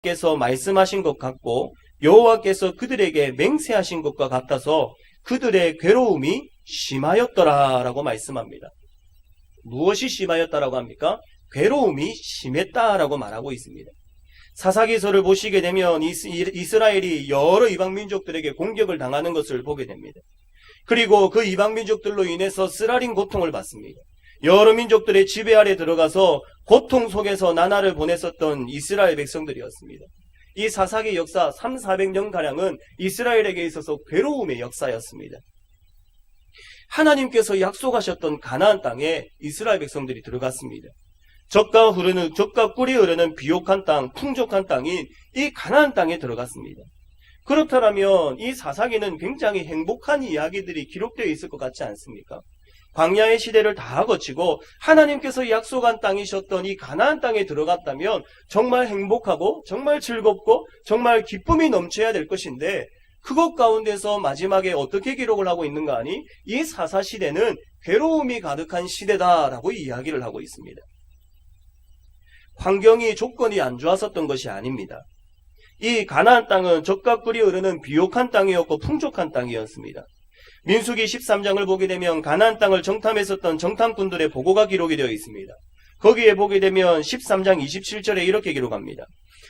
여호와께서 말씀하신 것 같고 여호와께서 그들에게 맹세하신 것과 같아서 그들의 괴로움이 심하였더라라고 말씀합니다. 무엇이 심하였다라고 합니까? 괴로움이 심했다라고 말하고 있습니다. 사사기서를 보시게 되면 이스라엘이 여러 이방 민족들에게 공격을 당하는 것을 보게 됩니다. 그리고 그 이방 민족들로 인해서 쓰라린 고통을 받습니다. 여러 민족들의 지배 아래 들어가서 고통 속에서 나날을 보냈었던 이스라엘 백성들이었습니다. 이 사사기 역사 300~400년가량은 이스라엘에게 있어서 괴로움의 역사였습니다. 하나님께서 약속하셨던 가나안 땅에 이스라엘 백성들이 들어갔습니다. 젖과 꿀이 흐르는 비옥한 땅, 풍족한 땅인 이 가나안 땅에 들어갔습니다. 그렇다면 이 사사기는 굉장히 행복한 이야기들이 기록되어 있을 것 같지 않습니까? 광야의 시대를 다 거치고 하나님께서 약속한 땅이셨던 이 가나안 땅에 들어갔다면 정말 행복하고 정말 즐겁고 정말 기쁨이 넘쳐야 될 것인데 그것 가운데서 마지막에 어떻게 기록을 하고 있는가 하니 이 사사시대는 괴로움이 가득한 시대다라고 이야기를 하고 있습니다. 환경이 조건이 안 좋았었던 것이 아닙니다. 이 가나안 땅은 젖과 꿀이 흐르는 비옥한 땅이었고 풍족한 땅이었습니다. 민수기 13장을 보게 되면 가나안 땅을 정탐했었던 정탐꾼들의 보고가 기록이 되어 있습니다. 거기에 보게 되면 13장 27절에 이렇게 기록합니다.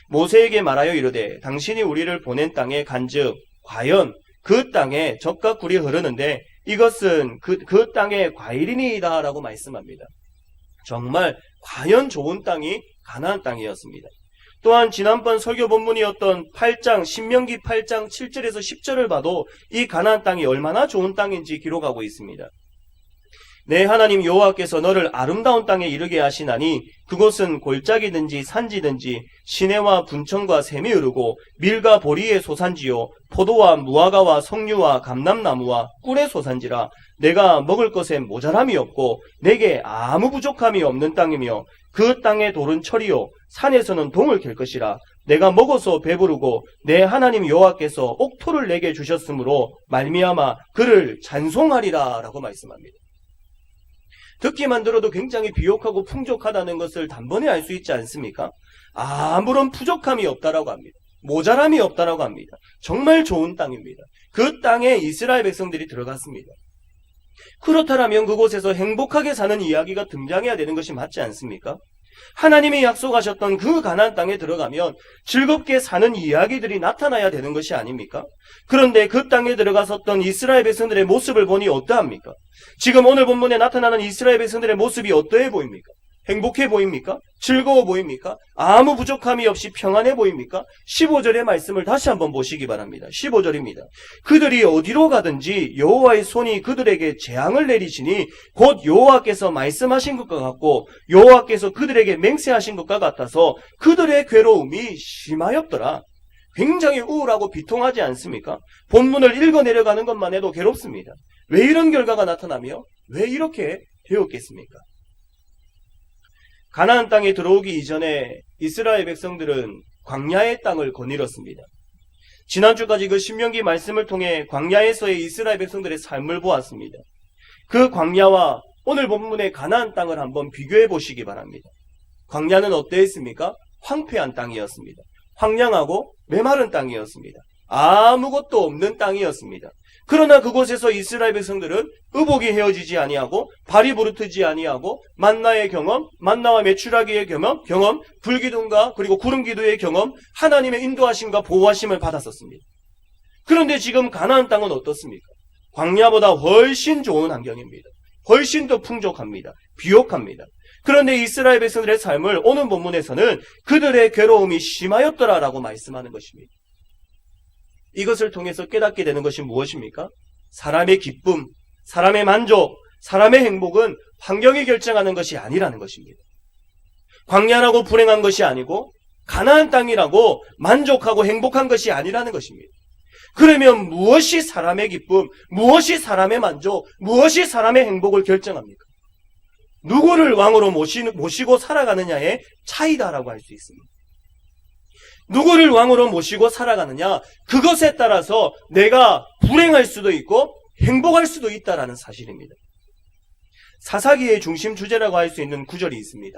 모세에게 말하여 이르되 당신이 우리를 보낸 땅에 간즉 과연 그 땅에 젖과 꿀이 흐르는데 이것은 그 땅의 과일이니이다 라고 말씀합니다. 정말 과연 좋은 땅이 가나안 땅이었습니다. 또한 지난번 설교 본문이었던 신명기 8장 7절에서 10절을 봐도 이 가나안 땅이 얼마나 좋은 땅인지 기록하고 있습니다. 내 하나님 여호와께서 너를 아름다운 땅에 이르게 하시나니 그곳은 골짜기든지 산지든지 시내와 분천과 샘이 흐르고 밀과 보리의 소산지요 포도와 무화과와 석류와 감람나무와 꿀의 소산지라. 내가 먹을 것에 모자람이 없고 내게 아무 부족함이 없는 땅이며 그 땅의 돌은 철이요 산에서는 동을 갤 것이라. 내가 먹어서 배부르고 내 하나님 여호와께서 옥토를 내게 주셨으므로 말미암아 그를 찬송하리라 라고 말씀합니다. 듣기만 들어도 굉장히 비옥하고 풍족하다는 것을 단번에 알 수 있지 않습니까? 아무런 부족함이 없다라고 합니다. 모자람이 없다라고 합니다. 정말 좋은 땅입니다. 그 땅에 이스라엘 백성들이 들어갔습니다. 그렇다면 그곳에서 행복하게 사는 이야기가 등장해야 되는 것이 맞지 않습니까? 하나님이 약속하셨던 그 가나안 땅에 들어가면 즐겁게 사는 이야기들이 나타나야 되는 것이 아닙니까? 그런데 그 땅에 들어갔었던 이스라엘 백성들의 모습을 보니 어떠합니까? 지금 오늘 본문에 나타나는 이스라엘 백성들의 모습이 어떠해 보입니까? 행복해 보입니까? 즐거워 보입니까? 아무 부족함이 없이 평안해 보입니까? 15절의 말씀을 다시 한번 보시기 바랍니다. 15절입니다. 그들이 어디로 가든지 여호와의 손이 그들에게 재앙을 내리시니 곧 여호와께서 말씀하신 것과 같고 여호와께서 그들에게 맹세하신 것과 같아서 그들의 괴로움이 심하였더라. 굉장히 우울하고 비통하지 않습니까? 본문을 읽어 내려가는 것만 해도 괴롭습니다. 왜 이런 결과가 나타나며 왜 이렇게 되었겠습니까? 가나안 땅에 들어오기 이전에 이스라엘 백성들은 광야의 땅을 거닐었습니다. 지난주까지 그 신명기 말씀을 통해 광야에서의 이스라엘 백성들의 삶을 보았습니다. 그 광야와 오늘 본문의 가나안 땅을 한번 비교해 보시기 바랍니다. 광야는 어떠했습니까? 황폐한 땅이었습니다. 황량하고 메마른 땅이었습니다. 아무것도 없는 땅이었습니다. 그러나 그곳에서 이스라엘 백성들은 의복이 헤어지지 아니하고 발이 부르트지 아니하고 만나의 경험, 만나와 메추라기의 경험, 불기둥과 그리고 구름기도의 경험, 하나님의 인도하심과 보호하심을 받았었습니다. 그런데 지금 가나안 땅은 어떻습니까? 광야보다 훨씬 좋은 환경입니다. 훨씬 더 풍족합니다. 비옥합니다. 그런데 이스라엘 백성들의 삶을 오늘 본문에서는 그들의 괴로움이 심하였더라라고 말씀하는 것입니다. 이것을 통해서 깨닫게 되는 것이 무엇입니까? 사람의 기쁨, 사람의 만족, 사람의 행복은 환경이 결정하는 것이 아니라는 것입니다. 광야라고 불행한 것이 아니고 가나안 땅이라고 만족하고 행복한 것이 아니라는 것입니다. 그러면 무엇이 사람의 기쁨, 무엇이 사람의 만족, 무엇이 사람의 행복을 결정합니까? 누구를 왕으로 모시고 살아가느냐의 차이다라고 할 수 있습니다. 누구를 왕으로 모시고 살아가느냐, 그것에 따라서 내가 불행할 수도 있고 행복할 수도 있다라는 사실입니다. 사사기의 중심 주제라고 할 수 있는 구절이 있습니다.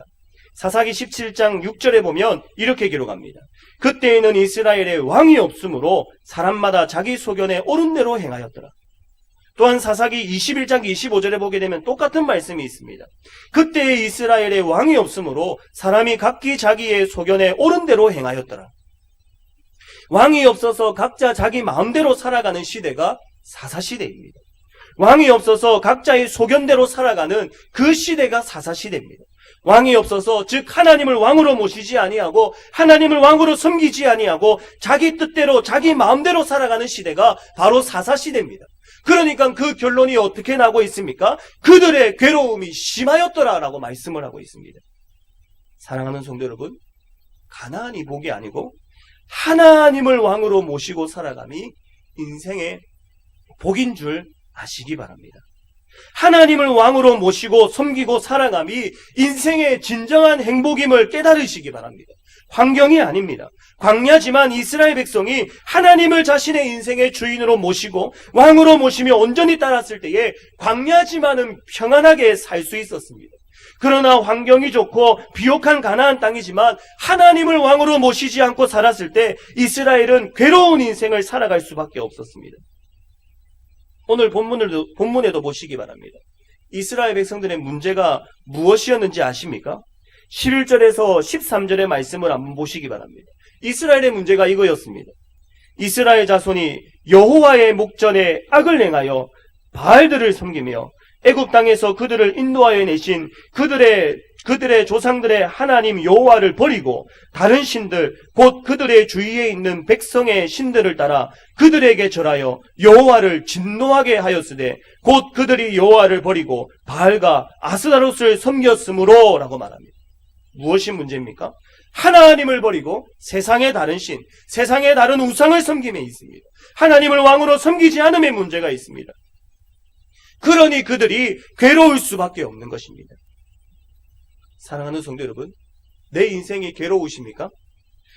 사사기 17장 6절에 보면 이렇게 기록합니다. 그때에는 이스라엘에 왕이 없으므로 사람마다 자기 소견에 옳은 대로 행하였더라. 또한 사사기 21장 25절에 보게 되면 똑같은 말씀이 있습니다. 그때에 이스라엘에 왕이 없으므로 사람이 각기 자기의 소견에 옳은 대로 행하였더라. 왕이 없어서 각자 자기 마음대로 살아가는 시대가 사사시대입니다. 왕이 없어서 각자의 소견대로 살아가는 그 시대가 사사시대입니다. 왕이 없어서, 즉 하나님을 왕으로 모시지 아니하고 하나님을 왕으로 섬기지 아니하고 자기 뜻대로 자기 마음대로 살아가는 시대가 바로 사사시대입니다. 그러니까 그 결론이 어떻게 나고 있습니까? 그들의 괴로움이 심하였더라라고 말씀을 하고 있습니다. 사랑하는 성도 여러분, 가나안이 복이 아니고 하나님을 왕으로 모시고 살아감이 인생의 복인 줄 아시기 바랍니다. 하나님을 왕으로 모시고 섬기고 살아감이 인생의 진정한 행복임을 깨달으시기 바랍니다. 환경이 아닙니다. 광야지만 이스라엘 백성이 하나님을 자신의 인생의 주인으로 모시고 왕으로 모시며 온전히 따랐을 때에 광야지만은 평안하게 살 수 있었습니다. 그러나 환경이 좋고 비옥한 가나안 땅이지만 하나님을 왕으로 모시지 않고 살았을 때 이스라엘은 괴로운 인생을 살아갈 수밖에 없었습니다. 오늘 본문에도 보시기 바랍니다. 이스라엘 백성들의 문제가 무엇이었는지 아십니까? 11절에서 13절의 말씀을 한번 보시기 바랍니다. 이스라엘의 문제가 이거였습니다. 이스라엘 자손이 여호와의 목전에 악을 행하여 바알들을 섬기며 애굽 땅에서 그들을 인도하여 내신 그들의 조상들의 하나님 여호와를 버리고 다른 신들 곧 그들의 주위에 있는 백성의 신들을 따라 그들에게 절하여 여호와를 진노하게 하였으되 곧 그들이 여호와를 버리고 바알과 아스다롯을 섬겼으므로 라고 말합니다. 무엇이 문제입니까? 하나님을 버리고 세상의 다른 신, 세상의 다른 우상을 섬김에 있습니다. 하나님을 왕으로 섬기지 않음에 문제가 있습니다. 그러니 그들이 괴로울 수밖에 없는 것입니다. 사랑하는 성도 여러분, 내 인생이 괴로우십니까?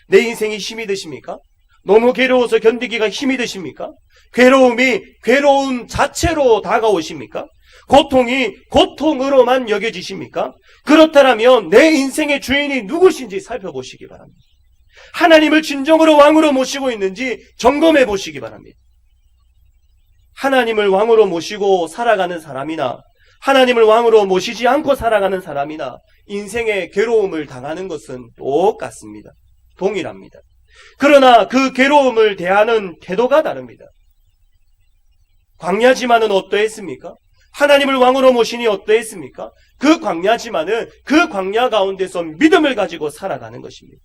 내 인생이 힘이 드십니까? 너무 괴로워서 견디기가 힘이 드십니까? 괴로움이 괴로움 자체로 다가오십니까? 고통이 고통으로만 여겨지십니까? 그렇다면 내 인생의 주인이 누구신지 살펴보시기 바랍니다. 하나님을 진정으로 왕으로 모시고 있는지 점검해 보시기 바랍니다. 하나님을 왕으로 모시고 살아가는 사람이나 하나님을 왕으로 모시지 않고 살아가는 사람이나 인생의 괴로움을 당하는 것은 똑같습니다. 동일합니다. 그러나 그 괴로움을 대하는 태도가 다릅니다. 광야지만은 어떠했습니까? 하나님을 왕으로 모시니 어떠했습니까? 그 광야지만은 그 광야 가운데서 믿음을 가지고 살아가는 것입니다.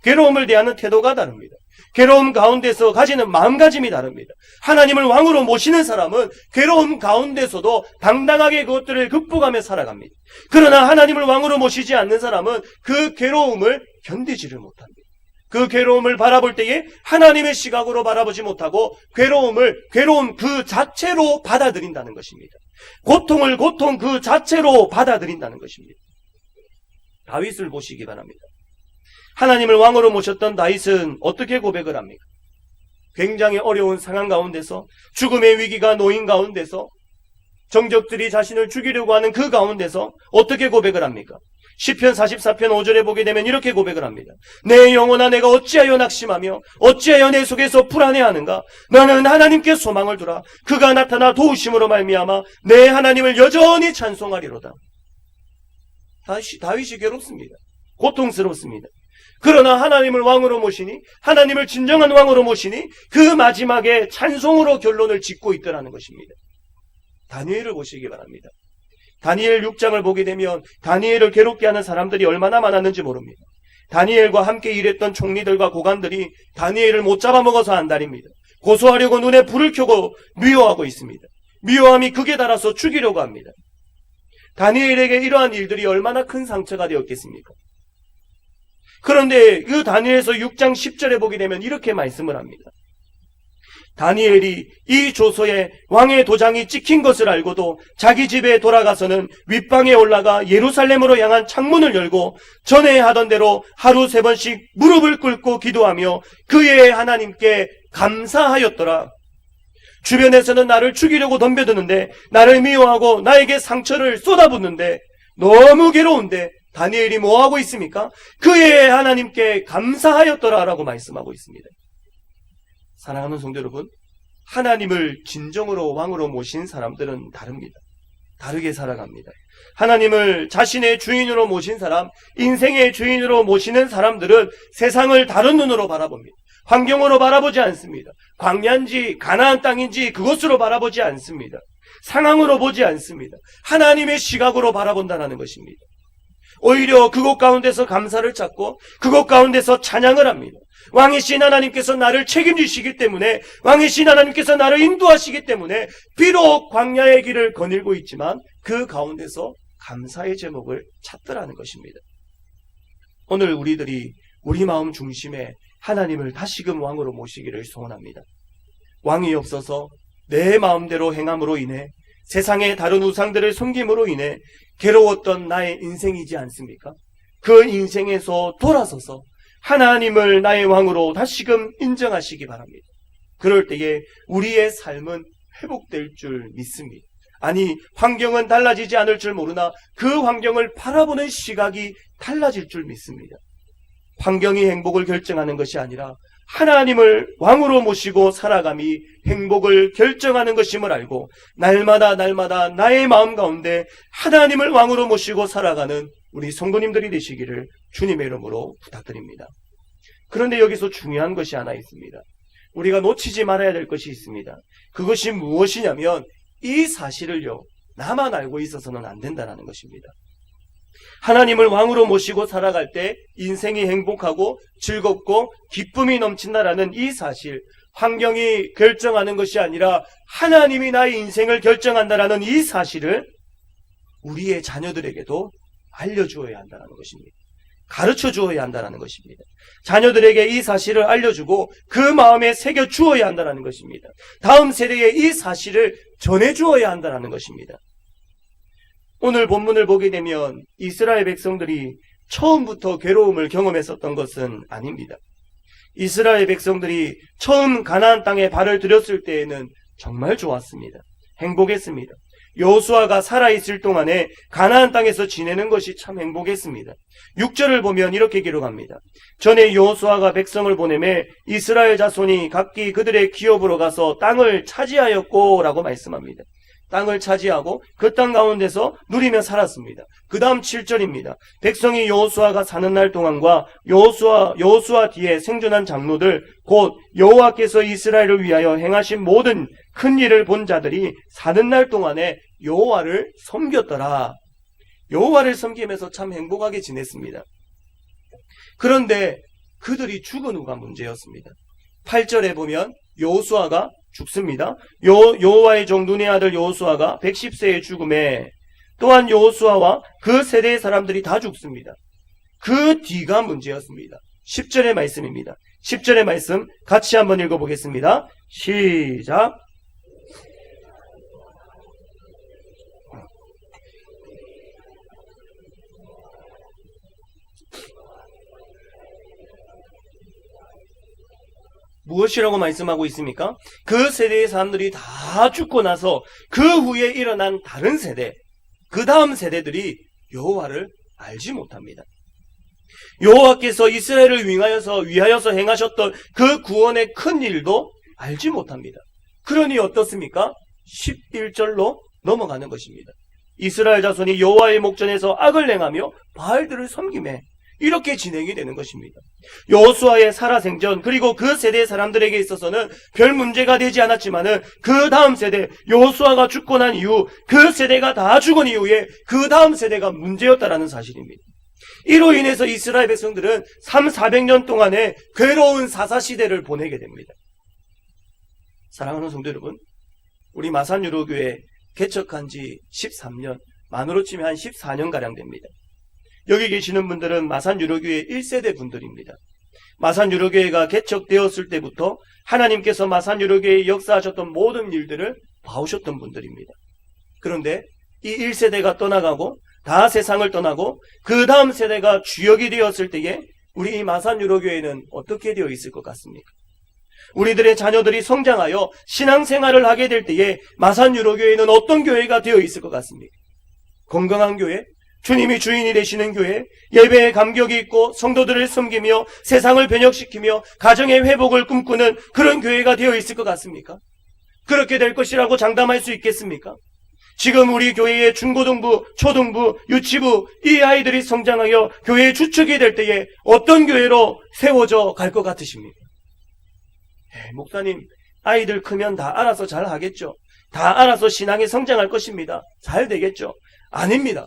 괴로움을 대하는 태도가 다릅니다. 괴로움 가운데서 가지는 마음가짐이 다릅니다. 하나님을 왕으로 모시는 사람은 괴로움 가운데서도 당당하게 그것들을 극복하며 살아갑니다. 그러나 하나님을 왕으로 모시지 않는 사람은 그 괴로움을 견디지를 못합니다. 그 괴로움을 바라볼 때에 하나님의 시각으로 바라보지 못하고 괴로움 그 자체로 받아들인다는 것입니다. 고통을 고통 그 자체로 받아들인다는 것입니다. 다윗을 보시기 바랍니다. 하나님을 왕으로 모셨던 다윗은 어떻게 고백을 합니까? 굉장히 어려운 상황 가운데서, 죽음의 위기가 놓인 가운데서, 정적들이 자신을 죽이려고 하는 그 가운데서 어떻게 고백을 합니까? 시편 44편 5절에 보게 되면 이렇게 고백을 합니다. 내 영혼아, 내가 어찌하여 낙심하며 어찌하여 내 속에서 불안해하는가? 나는 하나님께 소망을 두라. 그가 나타나 도우심으로 말미암아 내 하나님을 여전히 찬송하리로다. 다윗이 괴롭습니다. 고통스럽습니다. 그러나 하나님을 왕으로 모시니, 하나님을 진정한 왕으로 모시니 그 마지막에 찬송으로 결론을 짓고 있더라는 것입니다. 다니엘을 보시기 바랍니다. 다니엘 6장을 보게 되면 다니엘을 괴롭게 하는 사람들이 얼마나 많았는지 모릅니다. 다니엘과 함께 일했던 총리들과 고관들이 다니엘을 못 잡아먹어서 안달입니다. 고소하려고 눈에 불을 켜고 미워하고 있습니다. 미워함이 극에 달아서 죽이려고 합니다. 다니엘에게 이러한 일들이 얼마나 큰 상처가 되었겠습니까? 그런데 그 다니엘서 6장 10절에 보게 되면 이렇게 말씀을 합니다. 다니엘이 이 조서에 왕의 도장이 찍힌 것을 알고도 자기 집에 돌아가서는 윗방에 올라가 예루살렘으로 향한 창문을 열고 전에 하던 대로 하루 3번씩 무릎을 꿇고 기도하며 그의 하나님께 감사하였더라. 주변에서는 나를 죽이려고 덤벼드는데, 나를 미워하고 나에게 상처를 쏟아붓는데, 너무 괴로운데 다니엘이 뭐하고 있습니까? 그의 하나님께 감사하였더라라고 말씀하고 있습니다. 사랑하는 성도 여러분, 하나님을 진정으로 왕으로 모신 사람들은 다릅니다. 다르게 살아갑니다. 하나님을 자신의 주인으로 모신 사람, 인생의 주인으로 모시는 사람들은 세상을 다른 눈으로 바라봅니다. 환경으로 바라보지 않습니다. 광야인지 가나안 땅인지 그것으로 바라보지 않습니다. 상황으로 보지 않습니다. 하나님의 시각으로 바라본다는 것입니다. 오히려 그곳 가운데서 감사를 찾고 그곳 가운데서 찬양을 합니다. 왕이신 하나님께서 나를 책임지시기 때문에, 왕이신 하나님께서 나를 인도하시기 때문에 비록 광야의 길을 거닐고 있지만 그 가운데서 감사의 제목을 찾더라는 것입니다. 오늘 우리들이 우리 마음 중심에 하나님을 다시금 왕으로 모시기를 소원합니다. 왕이 없어서 내 마음대로 행함으로 인해, 세상의 다른 우상들을 섬김으로 인해 괴로웠던 나의 인생이지 않습니까? 그 인생에서 돌아서서 하나님을 나의 왕으로 다시금 인정하시기 바랍니다. 그럴 때에 우리의 삶은 회복될 줄 믿습니다. 아니, 환경은 달라지지 않을 줄 모르나 그 환경을 바라보는 시각이 달라질 줄 믿습니다. 환경이 행복을 결정하는 것이 아니라 하나님을 왕으로 모시고 살아감이 행복을 결정하는 것임을 알고 날마다 나의 마음 가운데 하나님을 왕으로 모시고 살아가는 우리 성도님들이 되시기를 주님의 이름으로 부탁드립니다. 그런데 여기서 중요한 것이 하나 있습니다. 우리가 놓치지 말아야 될 것이 있습니다. 그것이 무엇이냐면 이 사실을요, 나만 알고 있어서는 안 된다는 것입니다. 하나님을 왕으로 모시고 살아갈 때 인생이 행복하고 즐겁고 기쁨이 넘친다라는 이 사실, 환경이 결정하는 것이 아니라 하나님이 나의 인생을 결정한다라는 이 사실을 우리의 자녀들에게도 알려주어야 한다는 것입니다. 가르쳐 주어야 한다는 것입니다. 자녀들에게 이 사실을 알려주고 그 마음에 새겨 주어야 한다는 것입니다. 다음 세대에 이 사실을 전해 주어야 한다는 것입니다. 오늘 본문을 보게 되면 이스라엘 백성들이 처음부터 괴로움을 경험했었던 것은 아닙니다. 이스라엘 백성들이 처음 가나안 땅에 발을 들였을 때에는 정말 좋았습니다. 행복했습니다. 여호수아가 살아있을 동안에 가나안 땅에서 지내는 것이 참 행복했습니다. 6절을 보면 이렇게 기록합니다. 전에 여호수아가 백성을 보내매 이스라엘 자손이 각기 그들의 기업으로 가서 땅을 차지하였고 라고 말씀합니다. 땅을 차지하고 그 땅 가운데서 누리며 살았습니다. 그 다음 7절입니다. 백성이 여호수아가 사는 날 동안과 여호수아 뒤에 생존한 장로들 곧 여호와께서 이스라엘을 위하여 행하신 모든 큰 일을 본 자들이 사는 날 동안에 여호와를 섬겼더라. 여호와를 섬기면서 참 행복하게 지냈습니다. 그런데 그들이 죽은 후가 문제였습니다. 8절에 보면 여호수아가 죽습니다. 여호와의 종 눈의 아들 여호수아가 110세에 죽음에 또한 여호수아와 그 세대의 사람들이 다 죽습니다. 그 뒤가 문제였습니다. 10절의 말씀입니다. 10절의 말씀 같이 한번 읽어보겠습니다. 시작. 무엇이라고 말씀하고 있습니까? 그 세대의 사람들이 다 죽고 나서 그 후에 일어난 다른 세대, 그 다음 세대들이 여호와를 알지 못합니다. 여호와께서 이스라엘을 위하여서 행하셨던 그 구원의 큰 일도 알지 못합니다. 그러니 어떻습니까? 11절로 넘어가는 것입니다. 이스라엘 자손이 여호와의 목전에서 악을 행하며 바알들을 섬기매 이렇게 진행이 되는 것입니다. 여호수아의 살아생전 그리고 그 세대 사람들에게 있어서는 별 문제가 되지 않았지만은 그 다음 세대 여호수아가 죽고 난 이후 그 세대가 다 죽은 이후에 그 다음 세대가 문제였다라는 사실입니다. 이로 인해서 이스라엘 백성들은 400년 동안의 괴로운 사사시대를 보내게 됩니다. 사랑하는 성도 여러분, 우리 마산유로교회 개척한 지 13년, 만으로 치면 한 14년가량 됩니다. 여기 계시는 분들은 마산유로교회 1세대 분들입니다. 마산유로교회가 개척되었을 때부터 하나님께서 마산유로교회에 역사하셨던 모든 일들을 봐오셨던 분들입니다. 그런데 이 1세대가 떠나가고 다 세상을 떠나고 그 다음 세대가 주역이 되었을 때에 우리 이 마산유로교회는 어떻게 되어 있을 것 같습니까? 우리들의 자녀들이 성장하여 신앙생활을 하게 될 때에 마산유로교회는 어떤 교회가 되어 있을 것 같습니까? 건강한 교회? 주님이 주인이 되시는 교회, 예배에 감격이 있고 성도들을 섬기며 세상을 변혁시키며 가정의 회복을 꿈꾸는 그런 교회가 되어 있을 것 같습니까? 그렇게 될 것이라고 장담할 수 있겠습니까? 지금 우리 교회의 중고등부, 초등부, 유치부 이 아이들이 성장하여 교회의 주축이 될 때에 어떤 교회로 세워져 갈 것 같으십니까? 목사님, 아이들 크면 다 알아서 잘 하겠죠. 다 알아서 신앙이 성장할 것입니다. 잘 되겠죠. 아닙니다.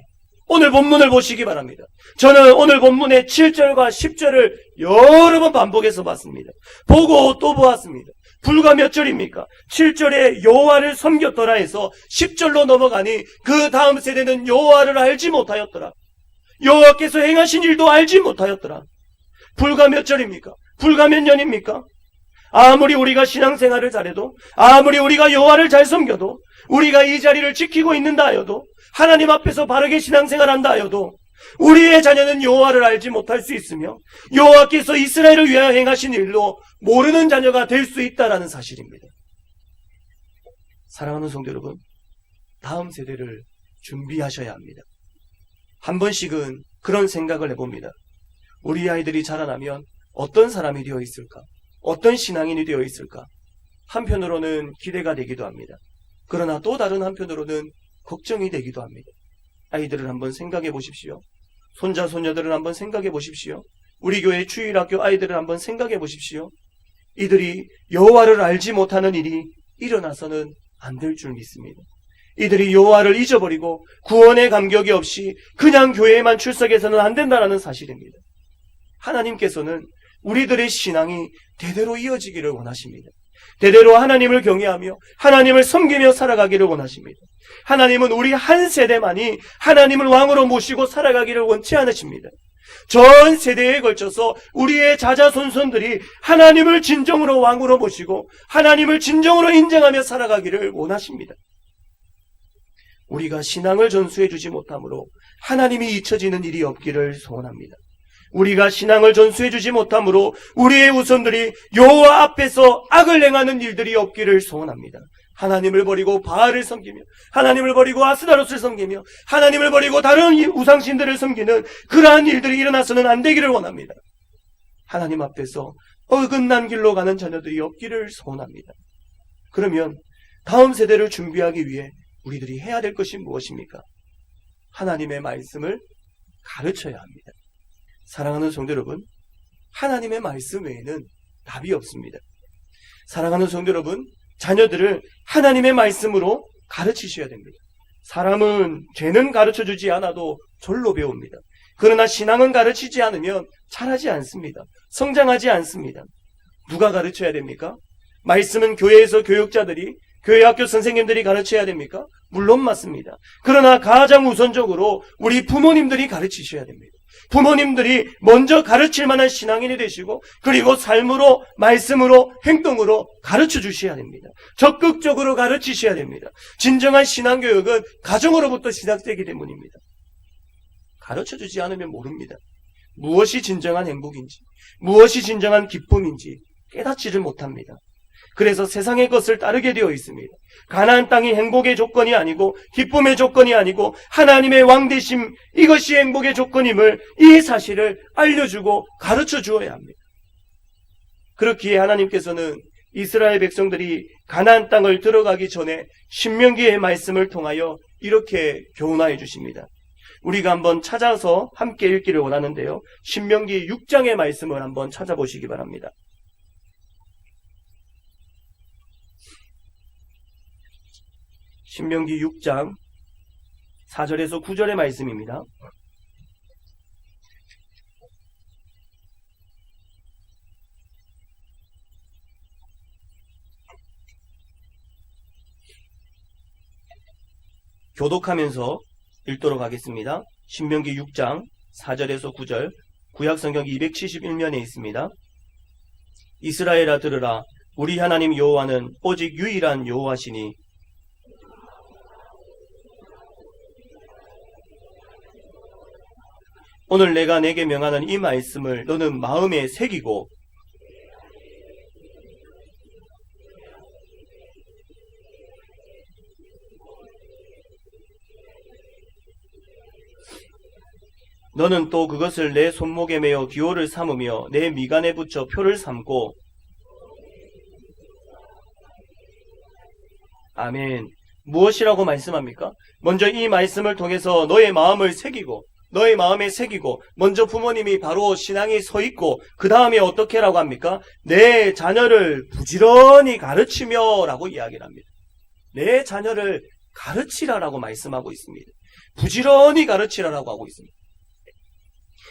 오늘 본문을 보시기 바랍니다. 저는 오늘 본문의 7절과 10절을 여러 번 반복해서 봤습니다. 보고 또 보았습니다. 불과 몇 절입니까? 7절에 여호와를 섬겼더라 해서 10절로 넘어가니 그 다음 세대는 여호와를 알지 못하였더라. 여호와께서 행하신 일도 알지 못하였더라. 불과 몇 절입니까? 불과 몇 년입니까? 아무리 우리가 신앙생활을 잘해도, 아무리 우리가 여호와를 잘 섬겨도, 우리가 이 자리를 지키고 있는다 하여도, 하나님 앞에서 바르게 신앙생활한다 하여도 우리의 자녀는 여호와를 알지 못할 수 있으며 여호와께서 이스라엘을 위하여 행하신 일도 모르는 자녀가 될 수 있다는 사실입니다. 사랑하는 성도 여러분, 다음 세대를 준비하셔야 합니다. 한 번씩은 그런 생각을 해봅니다. 우리 아이들이 자라나면 어떤 사람이 되어 있을까? 어떤 신앙인이 되어 있을까? 한편으로는 기대가 되기도 합니다. 그러나 또 다른 한편으로는 걱정이 되기도 합니다. 아이들을 한번 생각해 보십시오. 손자, 손녀들을 한번 생각해 보십시오. 우리 교회 주일학교 아이들을 한번 생각해 보십시오. 이들이 여호와를 알지 못하는 일이 일어나서는 안 될 줄 믿습니다. 이들이 여호와를 잊어버리고 구원의 감격이 없이 그냥 교회에만 출석해서는 안 된다는 사실입니다. 하나님께서는 우리들의 신앙이 대대로 이어지기를 원하십니다. 대대로 하나님을 경외하며 하나님을 섬기며 살아가기를 원하십니다. 하나님은 우리 한 세대만이 하나님을 왕으로 모시고 살아가기를 원치 않으십니다. 전 세대에 걸쳐서 우리의 자자손손들이 하나님을 진정으로 왕으로 모시고 하나님을 진정으로 인정하며 살아가기를 원하십니다. 우리가 신앙을 전수해 주지 못함으로 하나님이 잊혀지는 일이 없기를 소원합니다. 우리가 신앙을 전수해 주지 못함으로 우리의 후손들이 여호와 앞에서 악을 행하는 일들이 없기를 소원합니다. 하나님을 버리고 바알을 섬기며 하나님을 버리고 아스다롯을 섬기며 하나님을 버리고 다른 우상신들을 섬기는 그러한 일들이 일어나서는 안 되기를 원합니다. 하나님 앞에서 어긋난 길로 가는 자녀들이 없기를 소원합니다. 그러면 다음 세대를 준비하기 위해 우리들이 해야 될 것이 무엇입니까? 하나님의 말씀을 가르쳐야 합니다. 사랑하는 성도 여러분, 하나님의 말씀 외에는 답이 없습니다. 사랑하는 성도 여러분, 자녀들을 하나님의 말씀으로 가르치셔야 됩니다. 사람은 죄는 가르쳐주지 않아도 절로 배웁니다. 그러나 신앙은 가르치지 않으면 자라지 않습니다. 성장하지 않습니다. 누가 가르쳐야 됩니까? 말씀은 교회에서 교육자들이, 교회 학교 선생님들이 가르쳐야 됩니까? 물론 맞습니다. 그러나 가장 우선적으로 우리 부모님들이 가르치셔야 됩니다. 부모님들이 먼저 가르칠 만한 신앙인이 되시고 그리고 삶으로, 말씀으로, 행동으로 가르쳐 주셔야 됩니다. 적극적으로 가르치셔야 됩니다. 진정한 신앙교육은 가정으로부터 시작되기 때문입니다. 가르쳐 주지 않으면 모릅니다. 무엇이 진정한 행복인지, 무엇이 진정한 기쁨인지 깨닫지를 못합니다. 그래서 세상의 것을 따르게 되어 있습니다. 가나안 땅이 행복의 조건이 아니고 기쁨의 조건이 아니고 하나님의 왕되심, 이것이 행복의 조건임을, 이 사실을 알려주고 가르쳐 주어야 합니다. 그렇기에 하나님께서는 이스라엘 백성들이 가나안 땅을 들어가기 전에 신명기의 말씀을 통하여 이렇게 교훈하여 주십니다. 우리가 한번 찾아서 함께 읽기를 원하는데요. 신명기 6장의 말씀을 한번 찾아보시기 바랍니다. 신명기 6장 4절에서 9절의 말씀입니다. 교독하면서 읽도록 하겠습니다. 신명기 6장 4절에서 9절, 구약성경 271면에 있습니다. 이스라엘아 들으라. 우리 하나님 여호와는 오직 유일한 여호와시니 오늘 내가 내게 명하는 이 말씀을 너는 마음에 새기고 너는 또 그것을 내 손목에 매어 기호를 삼으며 내 미간에 붙여 표를 삼고. 아멘. 무엇이라고 말씀합니까? 먼저 이 말씀을 통해서 너의 마음을 새기고, 너의 마음에 새기고, 먼저 부모님이 바로 신앙이 서 있고, 그 다음에 어떻게 라고 합니까? 내 자녀를 부지런히 가르치며 라고 이야기를 합니다. 내 자녀를 가르치라라고 말씀하고 있습니다. 부지런히 가르치라라고 하고 있습니다.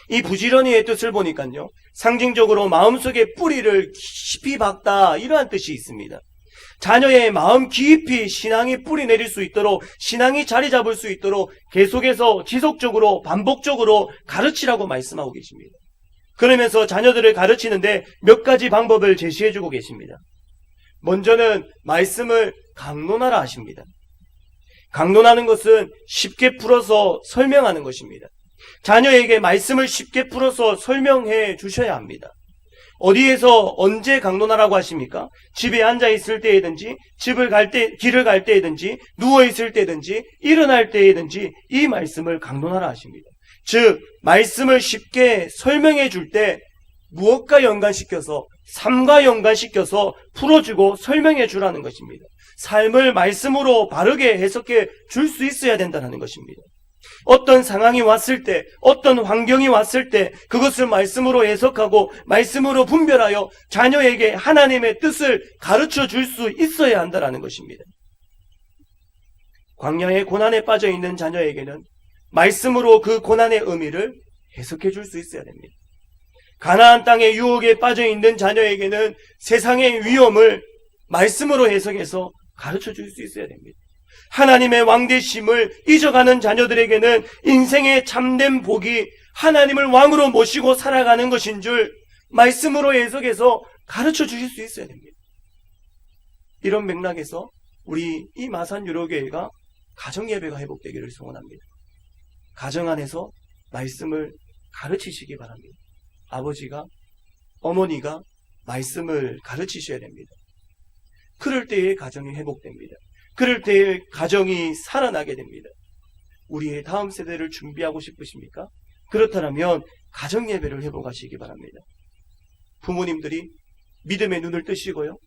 이 부지런히의 뜻을 보니까요, 상징적으로 마음속에 뿌리를 깊이 박다, 이러한 뜻이 있습니다. 자녀의 마음 깊이 신앙이 뿌리 내릴 수 있도록, 신앙이 자리 잡을 수 있도록 계속해서 지속적으로 반복적으로 가르치라고 말씀하고 계십니다. 그러면서 자녀들을 가르치는데 몇 가지 방법을 제시해주고 계십니다. 먼저는 말씀을 강론하라 하십니다. 강론하는 것은 쉽게 풀어서 설명하는 것입니다. 자녀에게 말씀을 쉽게 풀어서 설명해 주셔야 합니다. 어디에서 언제 강론하라고 하십니까? 집에 앉아 있을 때이든지, 길을 갈 때이든지, 누워 있을 때든지, 일어날 때이든지 이 말씀을 강론하라 하십니다. 즉, 말씀을 쉽게 설명해 줄 때 무엇과 연관시켜서, 삶과 연관시켜서 풀어주고 설명해 주라는 것입니다. 삶을 말씀으로 바르게 해석해 줄 수 있어야 된다는 것입니다. 어떤 상황이 왔을 때, 어떤 환경이 왔을 때 그것을 말씀으로 해석하고 말씀으로 분별하여 자녀에게 하나님의 뜻을 가르쳐 줄 수 있어야 한다는 것입니다. 광야의 고난에 빠져 있는 자녀에게는 말씀으로 그 고난의 의미를 해석해 줄 수 있어야 됩니다. 가나안 땅의 유혹에 빠져 있는 자녀에게는 세상의 위험을 말씀으로 해석해서 가르쳐 줄 수 있어야 됩니다. 하나님의 왕되심을 잊어가는 자녀들에게는 인생의 참된 복이 하나님을 왕으로 모시고 살아가는 것인 줄 말씀으로 해석해서 가르쳐 주실 수 있어야 됩니다. 이런 맥락에서 우리 이 마산 유로교회가 가정예배가 회복되기를 소원합니다. 가정 안에서 말씀을 가르치시기 바랍니다. 아버지가, 어머니가 말씀을 가르치셔야 됩니다. 그럴 때에 가정이 회복됩니다. 그럴 때에 가정이 살아나게 됩니다. 우리의 다음 세대를 준비하고 싶으십니까? 그렇다면 가정 예배를 회복하시기 바랍니다. 부모님들이 믿음의 눈을 뜨시고요.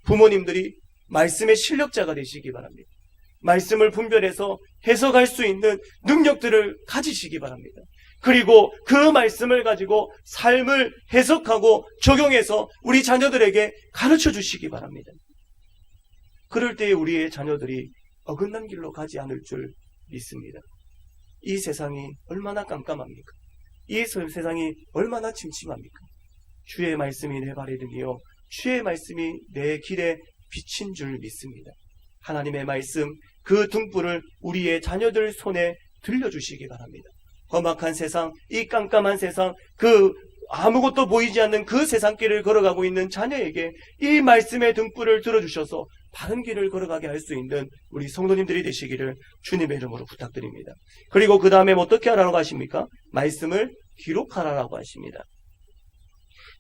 부모님들이 말씀의 실력자가 되시기 바랍니다. 말씀을 분별해서 해석할 수 있는 능력들을 가지시기 바랍니다. 그리고 그 말씀을 가지고 삶을 해석하고 적용해서 우리 자녀들에게 가르쳐 주시기 바랍니다. 그럴 때에 우리의 자녀들이 어긋난 길로 가지 않을 줄 믿습니다. 이 세상이 얼마나 깜깜합니까? 이 세상이 얼마나 침침합니까? 주의 말씀이 내 발에 등이요 주의 말씀이 내 길에 비친 줄 믿습니다. 하나님의 말씀, 그 등불을 우리의 자녀들 손에 들려주시기 바랍니다. 험악한 세상, 이 깜깜한 세상, 그 아무것도 보이지 않는 그 세상길을 걸어가고 있는 자녀에게 이 말씀의 등불을 들어주셔서 바른 길을 걸어가게 할 수 있는 우리 성도님들이 되시기를 주님의 이름으로 부탁드립니다. 그리고 그 다음에 어떻게 하라고 하십니까? 말씀을 기록하라고 하십니다.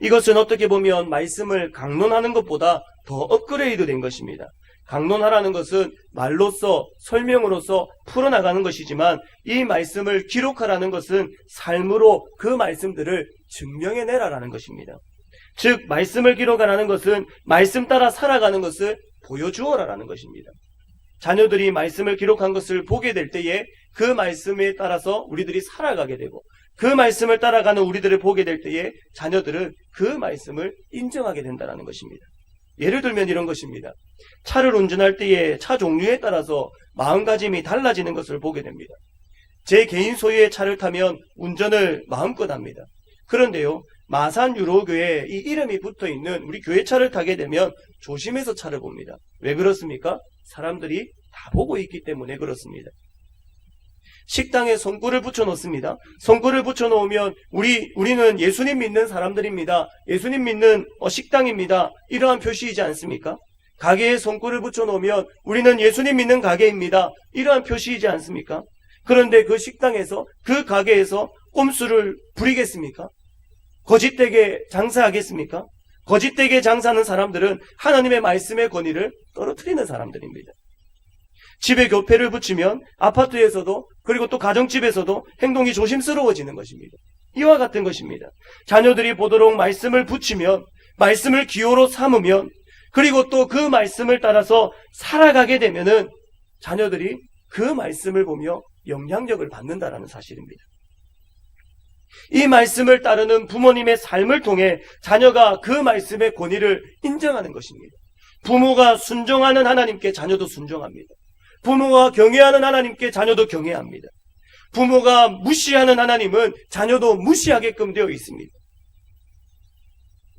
이것은 어떻게 보면 말씀을 강론하는 것보다 더 업그레이드 된 것입니다. 강론하라는 것은 말로써, 설명으로서 풀어나가는 것이지만 이 말씀을 기록하라는 것은 삶으로 그 말씀들을 증명해내라라는 것입니다. 즉, 말씀을 기록하라는 것은 말씀 따라 살아가는 것을 보여주어라라는 것입니다. 자녀들이 말씀을 기록한 것을 보게 될 때에 그 말씀에 따라서 우리들이 살아가게 되고 그 말씀을 따라가는 우리들을 보게 될 때에 자녀들은 그 말씀을 인정하게 된다는 것입니다. 예를 들면 이런 것입니다. 차를 운전할 때에 차 종류에 따라서 마음가짐이 달라지는 것을 보게 됩니다. 제 개인 소유의 차를 타면 운전을 마음껏 합니다. 그런데요, 마산 유로교회에 이 이름이 붙어있는 우리 교회차를 타게 되면 조심해서 차를 봅니다. 왜 그렇습니까? 사람들이 다 보고 있기 때문에 그렇습니다. 식당에 손글을 붙여놓습니다. 손글을 붙여놓으면 우리는 예수님 믿는 사람들입니다. 예수님 믿는 식당입니다. 이러한 표시이지 않습니까? 가게에 손글을 붙여놓으면 우리는 예수님 믿는 가게입니다. 이러한 표시이지 않습니까? 그런데 그 식당에서, 그 가게에서 꼼수를 부리겠습니까? 거짓되게 장사하겠습니까? 거짓되게 장사하는 사람들은 하나님의 말씀의 권위를 떨어뜨리는 사람들입니다. 집에 교패를 붙이면 아파트에서도 그리고 또 가정집에서도 행동이 조심스러워지는 것입니다. 이와 같은 것입니다. 자녀들이 보도록 말씀을 붙이면, 말씀을 기호로 삼으면, 그리고 또 그 말씀을 따라서 살아가게 되면은 자녀들이 그 말씀을 보며 영향력을 받는다라는 사실입니다. 이 말씀을 따르는 부모님의 삶을 통해 자녀가 그 말씀의 권위를 인정하는 것입니다. 부모가 순종하는 하나님께 자녀도 순종합니다. 부모가 경외하는 하나님께 자녀도 경외합니다. 부모가 무시하는 하나님은 자녀도 무시하게끔 되어 있습니다.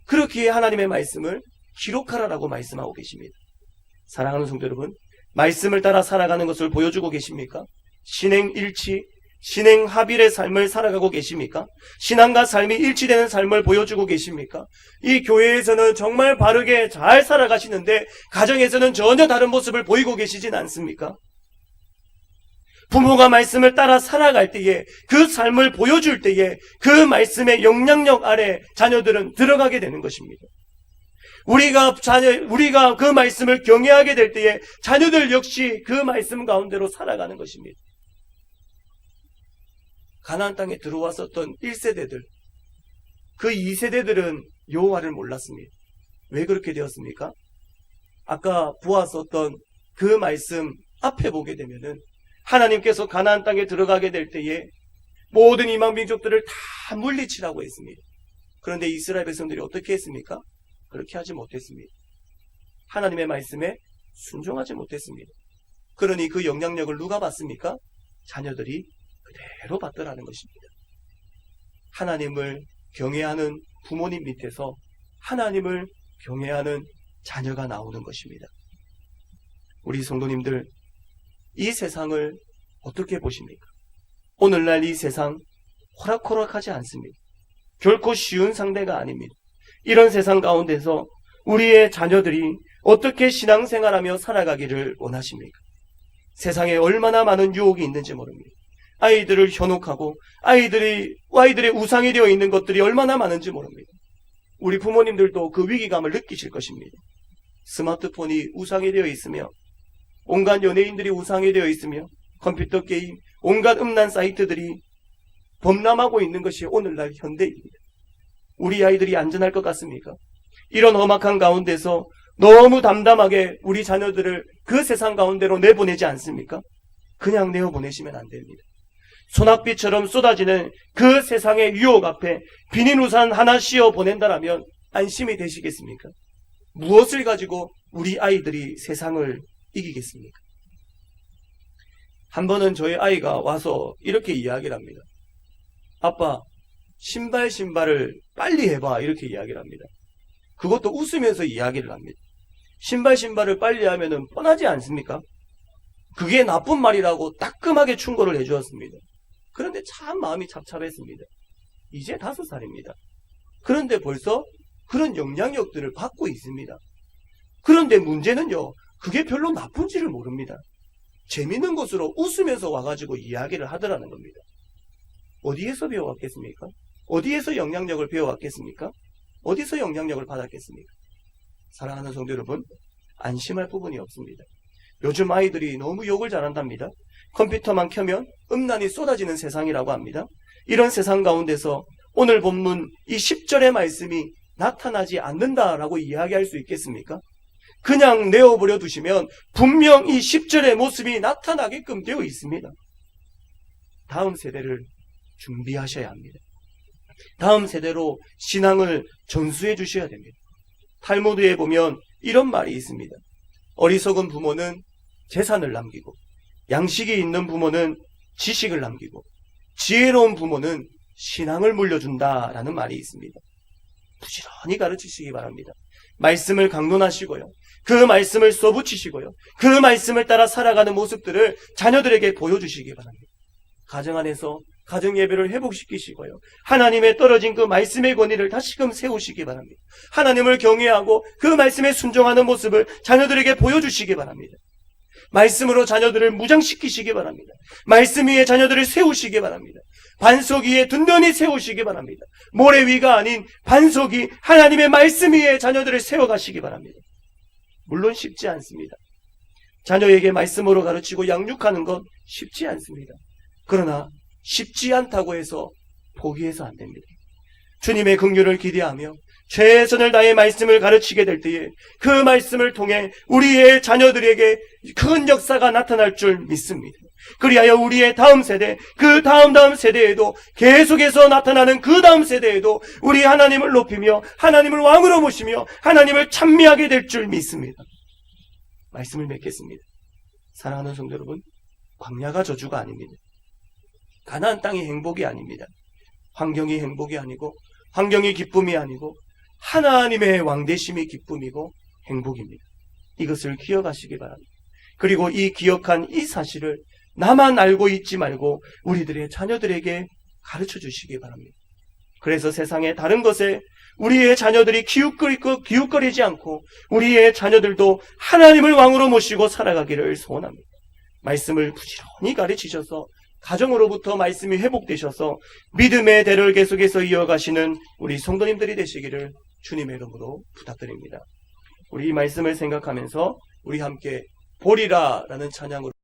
그렇기에 하나님의 말씀을 기록하라라고 말씀하고 계십니다. 사랑하는 성도 여러분, 말씀을 따라 살아가는 것을 보여주고 계십니까? 신행일치, 신행합일의 삶을 살아가고 계십니까? 신앙과 삶이 일치되는 삶을 보여주고 계십니까? 이 교회에서는 정말 바르게 잘 살아가시는데 가정에서는 전혀 다른 모습을 보이고 계시진 않습니까? 부모가 말씀을 따라 살아갈 때에, 그 삶을 보여줄 때에 그 말씀의 영향력 아래 자녀들은 들어가게 되는 것입니다. 우리가 그 말씀을 경외하게 될 때에 자녀들 역시 그 말씀 가운데로 살아가는 것입니다. 가나안 땅에 들어왔었던 1세대들, 그 2세대들은 여호와를 몰랐습니다. 왜 그렇게 되었습니까? 아까 보았었던 그 말씀 앞에 보게 되면은 하나님께서 가나안 땅에 들어가게 될 때에 모든 이방 민족들을 다 물리치라고 했습니다. 그런데 이스라엘 백성들이 어떻게 했습니까? 그렇게 하지 못했습니다. 하나님의 말씀에 순종하지 못했습니다. 그러니 그 영향력을 누가 받습니까? 자녀들이 그대로 받더라는 것입니다. 하나님을 경외하는 부모님 밑에서 하나님을 경외하는 자녀가 나오는 것입니다. 우리 성도님들, 이 세상을 어떻게 보십니까? 오늘날 이 세상 호락호락하지 않습니다. 결코 쉬운 상대가 아닙니다. 이런 세상 가운데서 우리의 자녀들이 어떻게 신앙생활하며 살아가기를 원하십니까? 세상에 얼마나 많은 유혹이 있는지 모릅니다. 아이들을 현혹하고 아이들의 우상이 되어 있는 것들이 얼마나 많은지 모릅니다. 우리 부모님들도 그 위기감을 느끼실 것입니다. 스마트폰이 우상이 되어 있으며, 온갖 연예인들이 우상이 되어 있으며, 컴퓨터 게임, 온갖 음란 사이트들이 범람하고 있는 것이 오늘날 현대입니다. 우리 아이들이 안전할 것 같습니까? 이런 험악한 가운데서 너무 담담하게 우리 자녀들을 그 세상 가운데로 내보내지 않습니까? 그냥 내어보내시면 안 됩니다. 소낙비처럼 쏟아지는 그 세상의 유혹 앞에 비닐우산 하나 씌워 보낸다라면 안심이 되시겠습니까? 무엇을 가지고 우리 아이들이 세상을 이기겠습니까? 한 번은 저희 아이가 와서 이렇게 이야기를 합니다. 아빠, 신발을 빨리 해봐, 이렇게 이야기를 합니다. 그것도 웃으면서 이야기를 합니다. 신발을 빨리 하면은 뻔하지 않습니까? 그게 나쁜 말이라고 따끔하게 충고를 해주었습니다. 그런데 참 마음이 착잡했습니다. 이제 5살입니다. 그런데 벌써 그런 영향력들을 받고 있습니다. 그런데 문제는요, 그게 별로 나쁜지를 모릅니다. 재밌는 것으로 웃으면서 와가지고 이야기를 하더라는 겁니다. 어디에서 배워왔겠습니까? 어디에서 영향력을 배워왔겠습니까? 어디서 영향력을 받았겠습니까? 사랑하는 성도 여러분, 안심할 부분이 없습니다. 요즘 아이들이 너무 욕을 잘한답니다. 컴퓨터만 켜면 음란이 쏟아지는 세상이라고 합니다. 이런 세상 가운데서 오늘 본문 이 10절의 말씀이 나타나지 않는다라고 이야기할 수 있겠습니까? 그냥 내어버려 두시면 분명 이 10절의 모습이 나타나게끔 되어 있습니다. 다음 세대를 준비하셔야 합니다. 다음 세대로 신앙을 전수해 주셔야 됩니다. 탈무드에 보면 이런 말이 있습니다. 어리석은 부모는 재산을 남기고, 양식이 있는 부모는 지식을 남기고, 지혜로운 부모는 신앙을 물려준다라는 말이 있습니다. 부지런히 가르치시기 바랍니다. 말씀을 강론하시고요, 그 말씀을 써붙이시고요, 그 말씀을 따라 살아가는 모습들을 자녀들에게 보여주시기 바랍니다. 가정 안에서 가정 예배를 회복시키시고요, 하나님의 떨어진 그 말씀의 권위를 다시금 세우시기 바랍니다. 하나님을 경외하고 그 말씀에 순종하는 모습을 자녀들에게 보여주시기 바랍니다. 말씀으로 자녀들을 무장시키시기 바랍니다. 말씀 위에 자녀들을 세우시기 바랍니다. 반석 위에 든든히 세우시기 바랍니다. 모래 위가 아닌 반석 위, 하나님의 말씀 위에 자녀들을 세워가시기 바랍니다. 물론 쉽지 않습니다. 자녀에게 말씀으로 가르치고 양육하는 건 쉽지 않습니다. 그러나 쉽지 않다고 해서 포기해서 안 됩니다. 주님의 긍휼을 기대하며 최선을 다해 말씀을 가르치게 될 때에 그 말씀을 통해 우리의 자녀들에게 큰 역사가 나타날 줄 믿습니다. 그리하여 우리의 다음 세대, 그 다음 세대에도 계속해서 나타나는 그 다음 세대에도 우리 하나님을 높이며 하나님을 왕으로 모시며 하나님을 찬미하게 될 줄 믿습니다. 말씀을 맺겠습니다. 사랑하는 성도 여러분, 광야가 저주가 아닙니다. 가나안 땅이 행복이 아닙니다. 환경이 행복이 아니고 환경이 기쁨이 아니고 하나님의 왕되심이 기쁨이고 행복입니다. 이것을 기억하시기 바랍니다. 그리고 이 기억한 이 사실을 나만 알고 있지 말고 우리들의 자녀들에게 가르쳐 주시기 바랍니다. 그래서 세상의 다른 것에 우리의 자녀들이 기웃거리지 않고 우리의 자녀들도 하나님을 왕으로 모시고 살아가기를 소원합니다. 말씀을 부지런히 가르치셔서 가정으로부터 말씀이 회복되셔서 믿음의 대를 계속해서 이어가시는 우리 성도님들이 되시기를 주님의 이름으로 부탁드립니다. 우리 이 말씀을 생각하면서 우리 함께 보리라 라는 찬양으로